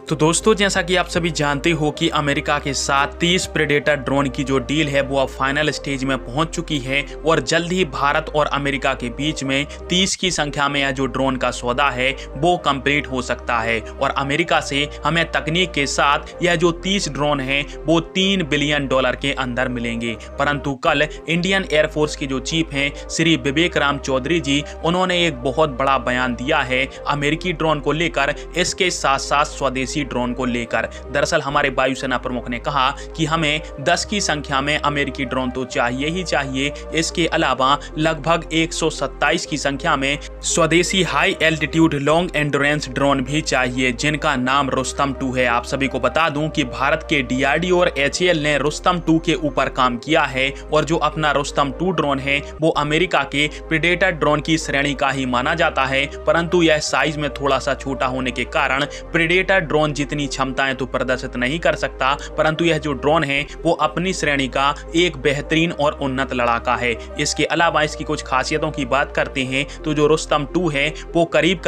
तो दोस्तों, जैसा कि आप सभी जानते हो कि अमेरिका के साथ 30 प्रेडेटर ड्रोन की जो डील है वो अब फाइनल स्टेज में पहुंच चुकी है और जल्द ही भारत और अमेरिका के बीच में 30 की संख्या में यह जो ड्रोन का सौदा है वो कंप्लीट हो सकता है और अमेरिका से हमें तकनीक के साथ यह जो 30 ड्रोन है वो $3 बिलियन के अंदर मिलेंगे। परंतु कल इंडियन एयरफोर्स के जो चीफ हैं श्री विवेक राम चौधरी जी, उन्होंने एक बहुत बड़ा बयान दिया है अमेरिकी ड्रोन को लेकर, इसके साथ साथ स्वदेशी ड्रोन को लेकर। दरअसल हमारे वायुसेना प्रमुख ने कहा कि हमें 10 की संख्या में अमेरिकी ड्रोन तो चाहिए ही चाहिए, इसके अलावा लगभग 127 की संख्या में स्वदेशी high altitude long endurance drone भी चाहिए, जिनका नाम रुस्तम 2 है। आप सभी को बता दूं कि भारत के डीआरडीओ और एचएएल ने रुस्तम 2 के ऊपर काम किया है और जो अपना रुस्तम 2 ड्रोन है वो अमेरिका के प्रेडेटर ड्रोन की श्रेणी का ही माना जाता है, परंतु यह साइज में थोड़ा सा छोटा होने के कारण प्रेडेटर ड्रोन जितनी क्षमताएं तो प्रदर्शित नहीं कर सकता, परंतु यह जो ड्रोन है वो अपनी श्रेणी का एक बेहतरीन और उन्नत लड़ाका है। इसके अलावा इसकी कुछ खासियतों की बात करते हैं तो जो रुस्तम 2 है वो करीब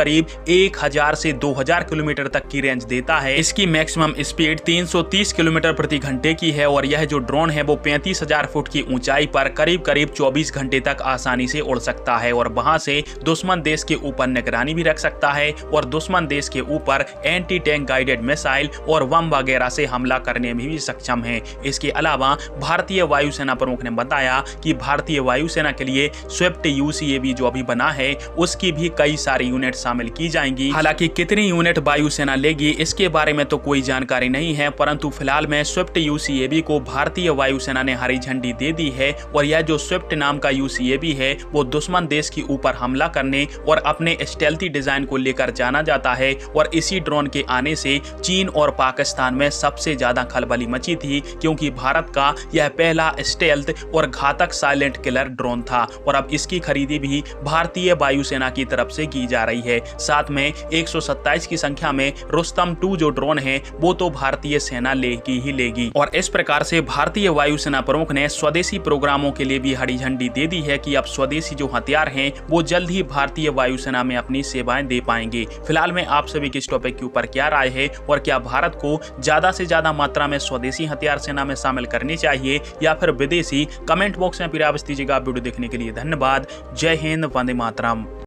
1000 से 2000 किलोमीटर तक की रेंज देता है। इसकी मैक्सिमम स्पीड 330 किलोमीटर प्रति घंटे की है और यह जो ड्रोन है वो 35,000 फुट की ऊंचाई पर करीब 24 घंटे तक आसानी से उड़ सकता है और वहां से दुश्मन देश के ऊपर निगरानी भी रख सकता है और दुश्मन देश के ऊपर एंटी टैंक गाइडेड मिसाइल और बम वगैरह से हमला करने में भी सक्षम है। इसके अलावा भारतीय वायुसेना प्रमुख ने बताया कि भारतीय वायुसेना के लिए स्विफ्ट यूसीएवी जो अभी बना है उसकी भी कई सारी यूनिट शामिल की जाएंगी। हालांकि कितनी यूनिट वायुसेना लेगी इसके बारे में तो कोई जानकारी नहीं है, परंतु फिलहाल में स्विफ्ट यूसीएवी को भारतीय वायुसेना ने हरी झंडी दे दी है और यह जो स्विफ्ट नाम का यूसीएवी है वो दुश्मन देश के ऊपर हमला करने और अपने स्टेल्थी डिजाइन को लेकर जाना जाता है और इसी ड्रोन के आने से चीन और पाकिस्तान में सबसे ज्यादा खलबली मची थी, क्योंकि भारत का यह पहला स्टेल्थ और घातक साइलेंट किलर ड्रोन था और अब इसकी खरीदी भी भारतीय वायुसेना की तरफ से की जा रही है। साथ में 127 की संख्या में रुस्तम 2 जो ड्रोन है वो तो भारतीय सेना लेगी ही लेगी और इस प्रकार से भारतीय वायुसेना प्रमुख ने स्वदेशी प्रोग्रामों के लिए भी हरी झंडी दे दी है कि अब स्वदेशी जो हथियार हैं वो जल्द ही भारतीय वायुसेना में अपनी सेवाएं दे पाएंगे। फिलहाल में आप सभी की इस टॉपिक के ऊपर क्या राय है और क्या भारत को ज्यादा से ज्यादा मात्रा में स्वदेशी हथियार सेना में शामिल करनी चाहिए या फिर विदेशी? कमेंट बॉक्स में प्रयास दीजिएगा। वीडियो देखने के लिए धन्यवाद। जय हिंद, वंदे मातरम।